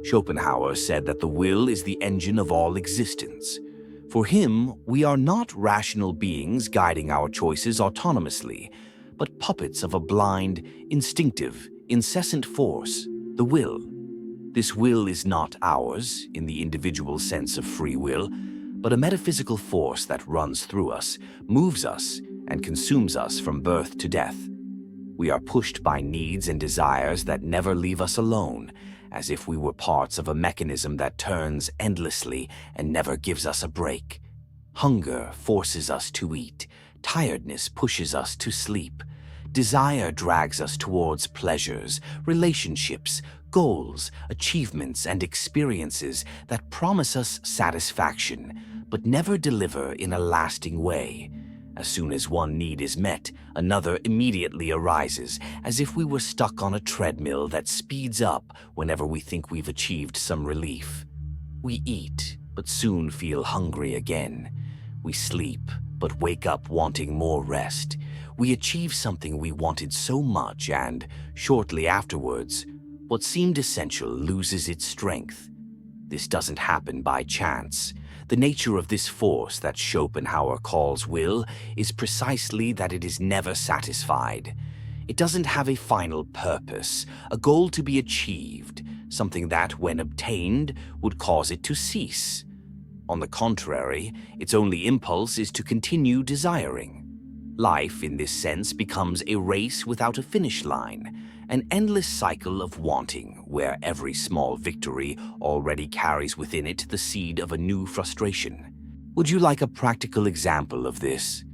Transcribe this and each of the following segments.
Schopenhauer said that the will is the engine of all existence. For him, we are not rational beings guiding our choices autonomously, but puppets of a blind, instinctive, incessant force, the will. This will is not ours, in the individual sense of free will, but a metaphysical force that runs through us, moves us, and consumes us from birth to death. We are pushed by needs and desires that never leave us alone, as if we were parts of a mechanism that turns endlessly and never gives us a break. Hunger forces us to eat. Tiredness pushes us to sleep. Desire drags us towards pleasures, relationships, goals, achievements, and experiences that promise us satisfaction, but never deliver in a lasting way. As soon as one need is met, another immediately arises, as if we were stuck on a treadmill that speeds up whenever we think we've achieved some relief. We eat, but soon feel hungry again. We sleep, but wake up wanting more rest. We achieve something we wanted so much and, shortly afterwards, what seemed essential loses its strength. This doesn't happen by chance. The nature of this force that Schopenhauer calls will is precisely that it is never satisfied. It doesn't have a final purpose, a goal to be achieved, something that, when obtained, would cause it to cease. On the contrary, its only impulse is to continue desiring. Life, in this sense, becomes a race without a finish line, an endless cycle of wanting, where every small victory already carries within it the seed of a new frustration. Would you like a practical example of this?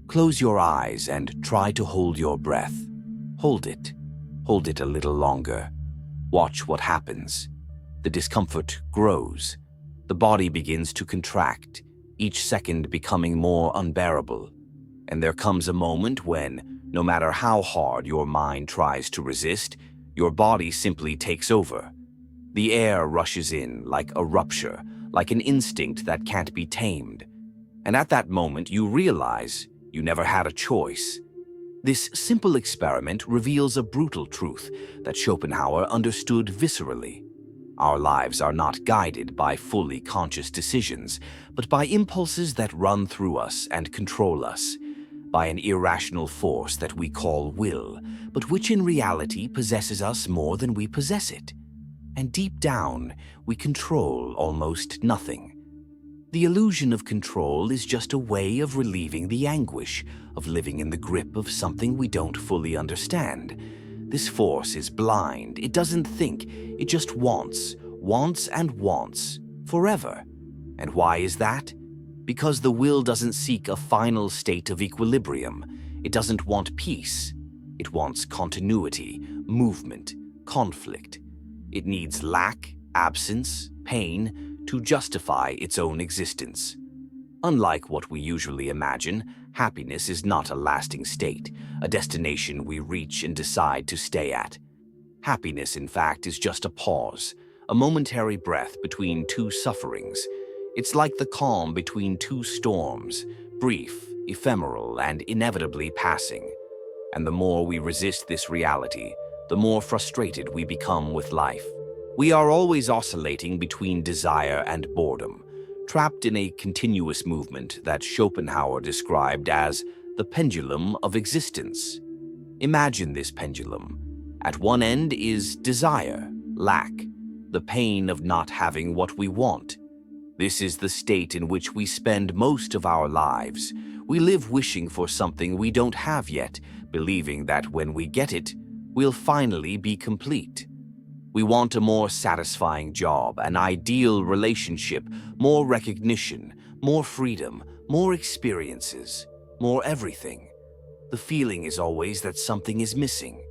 Close your eyes and try to hold your breath. Hold it. Hold it a little longer. Watch what happens. The discomfort grows. The body begins to contract, each second becoming more unbearable. And there comes a moment when, no matter how hard your mind tries to resist, your body simply takes over. The air rushes in like a rupture, like an instinct that can't be tamed. And at that moment, you realize you never had a choice. This simple experiment reveals a brutal truth that Schopenhauer understood viscerally. Our lives are not guided by fully conscious decisions, but by impulses that run through us and control us, by an irrational force that we call will, but which in reality possesses us more than we possess it. And deep down, we control almost nothing. The illusion of control is just a way of relieving the anguish of living in the grip of something we don't fully understand. This force is blind. It doesn't think. It just wants and wants, forever. And why is that? Because the will doesn't seek a final state of equilibrium. It doesn't want peace. It wants continuity, movement, conflict. It needs lack, absence, pain to justify its own existence. Unlike what we usually imagine, happiness is not a lasting state, a destination we reach and decide to stay at. Happiness, in fact, is just a pause, a momentary breath between two sufferings. It's like the calm between two storms, brief, ephemeral, and inevitably passing. And the more we resist this reality, the more frustrated we become with life. We are always oscillating between desire and boredom, trapped in a continuous movement that Schopenhauer described as the pendulum of existence. Imagine this pendulum. At one end is desire, lack, the pain of not having what we want. This is the state in which we spend most of our lives. We live wishing for something we don't have yet, believing that when we get it, we'll finally be complete. We want a more satisfying job, an ideal relationship, more recognition, more freedom, more experiences, more everything. The feeling is always that something is missing.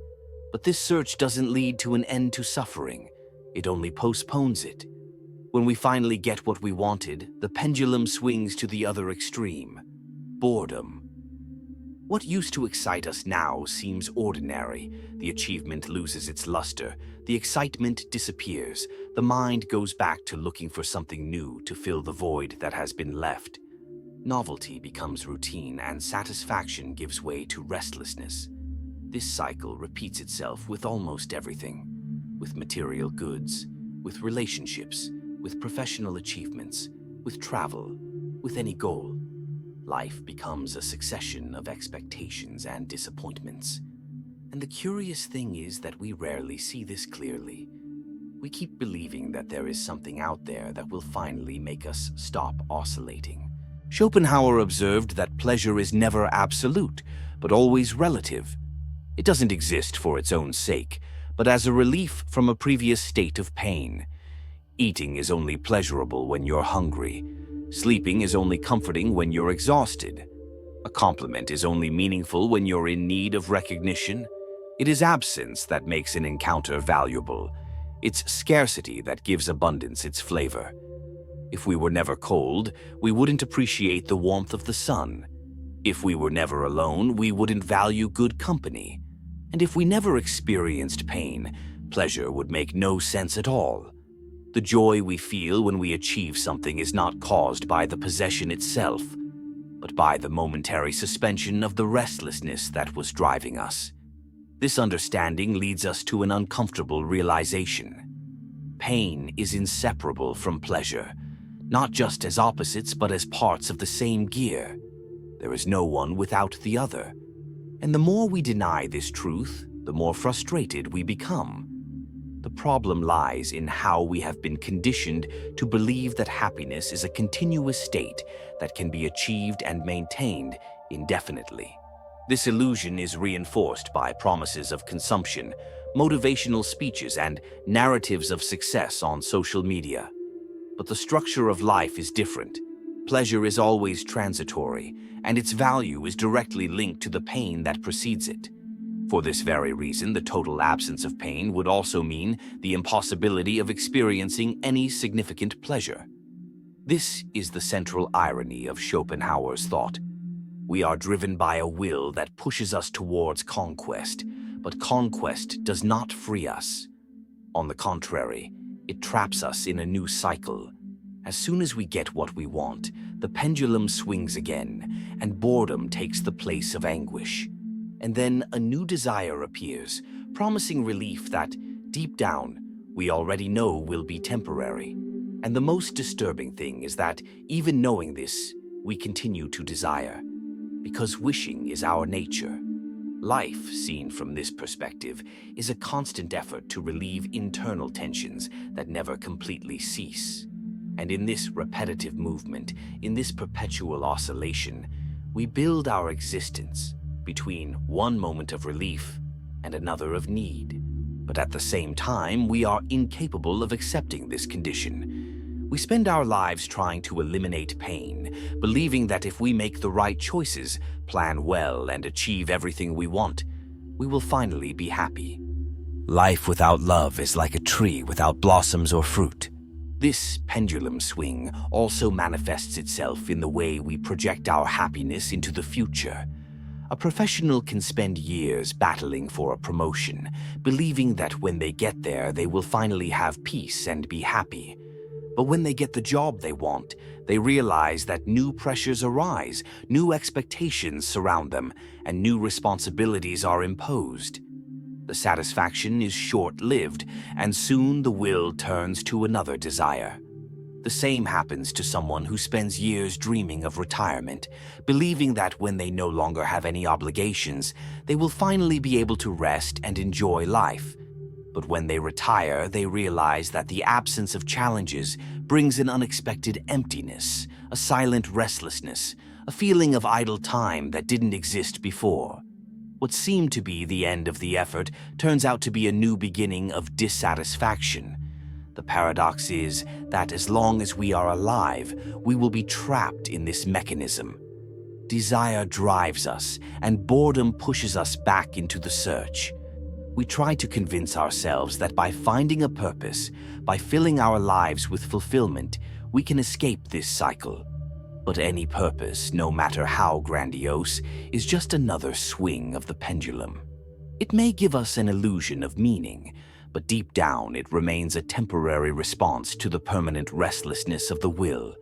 But this search doesn't lead to an end to suffering. It only postpones it. When we finally get what we wanted, the pendulum swings to the other extreme. Boredom. What used to excite us now seems ordinary. The achievement loses its luster. The excitement disappears. The mind goes back to looking for something new to fill the void that has been left. Novelty becomes routine and satisfaction gives way to restlessness. This cycle repeats itself with almost everything, with material goods, with relationships, with professional achievements, with travel, with any goal. Life becomes a succession of expectations and disappointments. And the curious thing is that we rarely see this clearly. We keep believing that there is something out there that will finally make us stop oscillating. Schopenhauer observed that pleasure is never absolute, but always relative. It doesn't exist for its own sake, but as a relief from a previous state of pain. Eating is only pleasurable when you're hungry. Sleeping is only comforting when you're exhausted. A compliment is only meaningful when you're in need of recognition. It is absence that makes an encounter valuable. It's scarcity that gives abundance its flavor. If we were never cold, we wouldn't appreciate the warmth of the sun. If we were never alone, we wouldn't value good company. And if we never experienced pain, pleasure would make no sense at all. The joy we feel when we achieve something is not caused by the possession itself, but by the momentary suspension of the restlessness that was driving us. This understanding leads us to an uncomfortable realization. Pain is inseparable from pleasure, not just as opposites but as parts of the same gear. There is no one without the other. And the more we deny this truth, the more frustrated we become. The problem lies in how we have been conditioned to believe that happiness is a continuous state that can be achieved and maintained indefinitely. This illusion is reinforced by promises of consumption, motivational speeches, and narratives of success on social media. But the structure of life is different. Pleasure is always transitory, and its value is directly linked to the pain that precedes it. For this very reason, the total absence of pain would also mean the impossibility of experiencing any significant pleasure. This is the central irony of Schopenhauer's thought. We are driven by a will that pushes us towards conquest, but conquest does not free us. On the contrary, it traps us in a new cycle. As soon as we get what we want, the pendulum swings again, and boredom takes the place of anguish. And then a new desire appears, promising relief that, deep down, we already know will be temporary. And the most disturbing thing is that, even knowing this, we continue to desire, because wishing is our nature. Life, seen from this perspective, is a constant effort to relieve internal tensions that never completely cease. And in this repetitive movement, in this perpetual oscillation, we build our existence between one moment of relief and another of need. But at the same time, we are incapable of accepting this condition. We spend our lives trying to eliminate pain, believing that if we make the right choices, plan well, and achieve everything we want, we will finally be happy. Life without love is like a tree without blossoms or fruit. This pendulum swing also manifests itself in the way we project our happiness into the future. A professional can spend years battling for a promotion, believing that when they get there, they will finally have peace and be happy. But when they get the job they want, they realize that new pressures arise, new expectations surround them, and new responsibilities are imposed. The satisfaction is short-lived, and soon the will turns to another desire. The same happens to someone who spends years dreaming of retirement, believing that when they no longer have any obligations, they will finally be able to rest and enjoy life. But when they retire, they realize that the absence of challenges brings an unexpected emptiness, a silent restlessness, a feeling of idle time that didn't exist before. What seemed to be the end of the effort turns out to be a new beginning of dissatisfaction. The paradox is that as long as we are alive, we will be trapped in this mechanism. Desire drives us, and boredom pushes us back into the search. We try to convince ourselves that by finding a purpose, by filling our lives with fulfillment, we can escape this cycle. But any purpose, no matter how grandiose, is just another swing of the pendulum. It may give us an illusion of meaning, but deep down it remains a temporary response to the permanent restlessness of the will.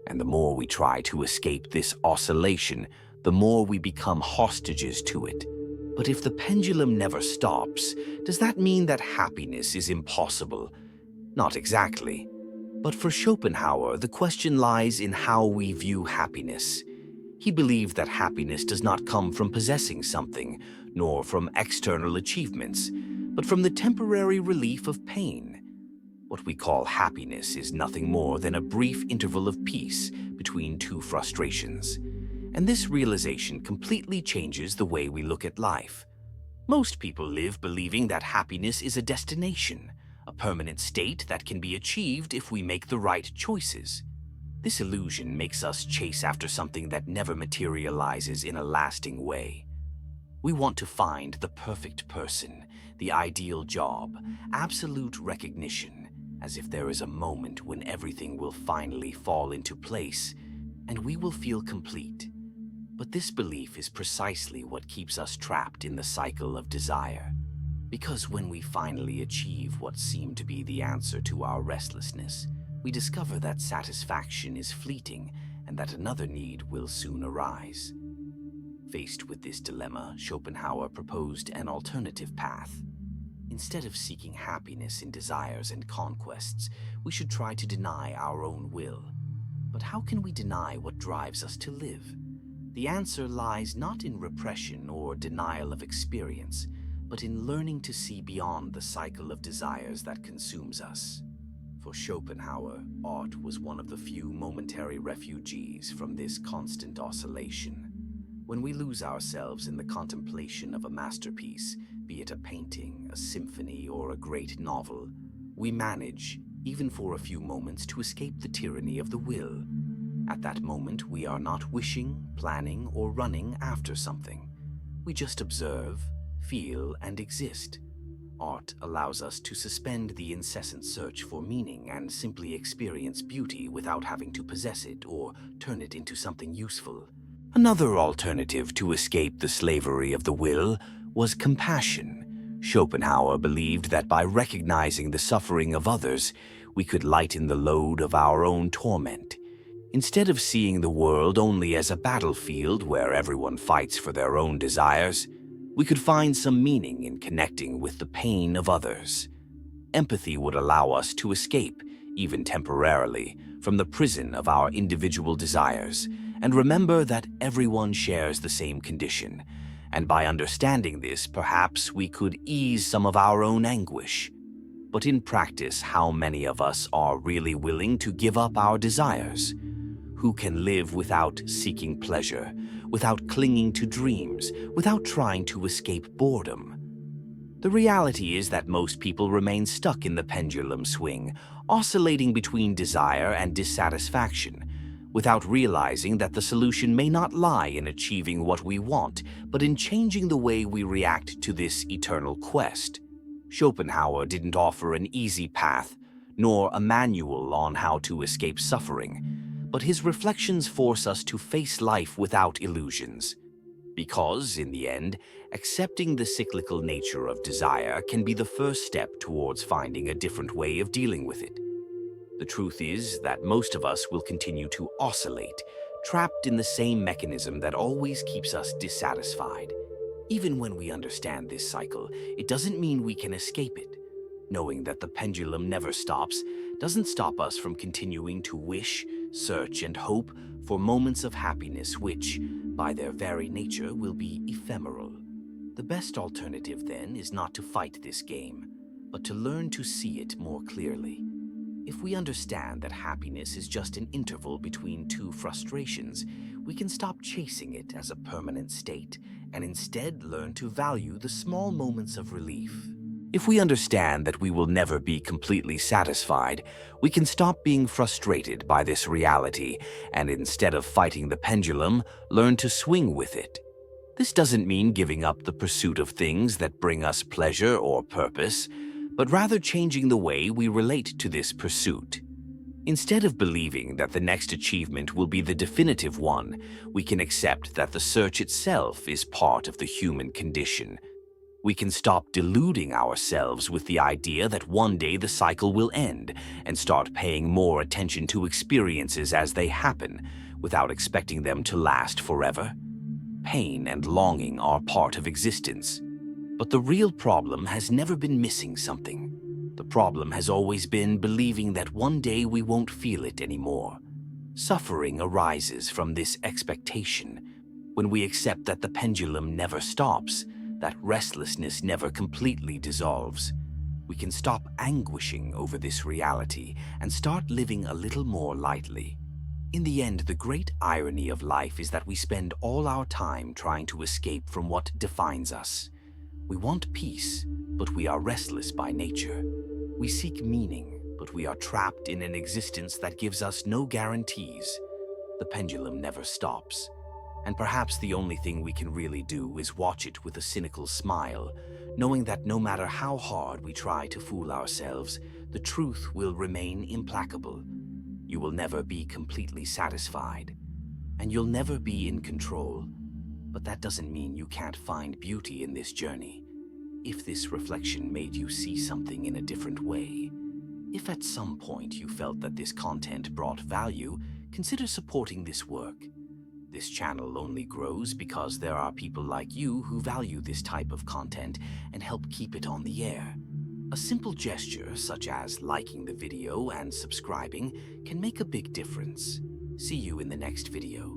And the more we try to escape this oscillation, the more we become hostages to it. But if the pendulum never stops, does that mean that happiness is impossible? Not exactly. But for Schopenhauer, the question lies in how we view happiness. He believed that happiness does not come from possessing something, nor from external achievements, but from the temporary relief of pain. What we call happiness is nothing more than a brief interval of peace between two frustrations. And this realization completely changes the way we look at life. Most people live believing that happiness is a destination, a permanent state that can be achieved if we make the right choices. This illusion makes us chase after something that never materializes in a lasting way. We want to find the perfect person, the ideal job, absolute recognition, as if there is a moment when everything will finally fall into place and we will feel complete. But this belief is precisely what keeps us trapped in the cycle of desire. Because when we finally achieve what seemed to be the answer to our restlessness, we discover that satisfaction is fleeting and that another need will soon arise. Faced with this dilemma, Schopenhauer proposed an alternative path. Instead of seeking happiness in desires and conquests, we should try to deny our own will. But how can we deny what drives us to live? The answer lies not in repression or denial of experience, but in learning to see beyond the cycle of desires that consumes us. For Schopenhauer, art was one of the few momentary refugees from this constant oscillation. When we lose ourselves in the contemplation of a masterpiece, be it a painting, a symphony, or a great novel, we manage, even for a few moments, to escape the tyranny of the will. At that moment, we are not wishing, planning, or running after something. We just observe, feel, and exist. Art allows us to suspend the incessant search for meaning and simply experience beauty without having to possess it or turn it into something useful. Another alternative to escape the slavery of the will was compassion. Schopenhauer believed that by recognizing the suffering of others, we could lighten the load of our own torment. Instead of seeing the world only as a battlefield where everyone fights for their own desires, we could find some meaning in connecting with the pain of others. Empathy would allow us to escape, even temporarily, from the prison of our individual desires, and remember that everyone shares the same condition. And by understanding this, perhaps we could ease some of our own anguish. But in practice, how many of us are really willing to give up our desires? Who can live without seeking pleasure, without clinging to dreams, without trying to escape boredom? The reality is that most people remain stuck in the pendulum swing, oscillating between desire and dissatisfaction, without realizing that the solution may not lie in achieving what we want, but in changing the way we react to this eternal quest. Schopenhauer didn't offer an easy path, nor a manual on how to escape suffering, but his reflections force us to face life without illusions. Because, in the end, accepting the cyclical nature of desire can be the first step towards finding a different way of dealing with it. The truth is that most of us will continue to oscillate, trapped in the same mechanism that always keeps us dissatisfied. Even when we understand this cycle, it doesn't mean we can escape it. Knowing that the pendulum never stops doesn't stop us from continuing to wish, search, and hope for moments of happiness which, by their very nature, will be ephemeral. The best alternative, then, is not to fight this game, but to learn to see it more clearly. If we understand that happiness is just an interval between two frustrations, we can stop chasing it as a permanent state and instead learn to value the small moments of relief. If we understand that we will never be completely satisfied, we can stop being frustrated by this reality and instead of fighting the pendulum, learn to swing with it. This doesn't mean giving up the pursuit of things that bring us pleasure or purpose, but rather changing the way we relate to this pursuit. Instead of believing that the next achievement will be the definitive one, we can accept that the search itself is part of the human condition. We can stop deluding ourselves with the idea that one day the cycle will end and start paying more attention to experiences as they happen without expecting them to last forever. Pain and longing are part of existence, but the real problem has never been missing something. The problem has always been believing that one day we won't feel it anymore. Suffering arises from this expectation. When we accept that the pendulum never stops, that restlessness never completely dissolves, we can stop anguishing over this reality and start living a little more lightly. In the end, the great irony of life is that we spend all our time trying to escape from what defines us. We want peace, but we are restless by nature. We seek meaning, but we are trapped in an existence that gives us no guarantees. The pendulum never stops. And perhaps the only thing we can really do is watch it with a cynical smile, knowing that no matter how hard we try to fool ourselves, the truth will remain implacable. You will never be completely satisfied, and you'll never be in control. But that doesn't mean you can't find beauty in this journey. If this reflection made you see something in a different way, if at some point you felt that this content brought value, consider supporting this work. This channel only grows because there are people like you who value this type of content and help keep it on the air. A simple gesture, such as liking the video and subscribing, can make a big difference. See you in the next video.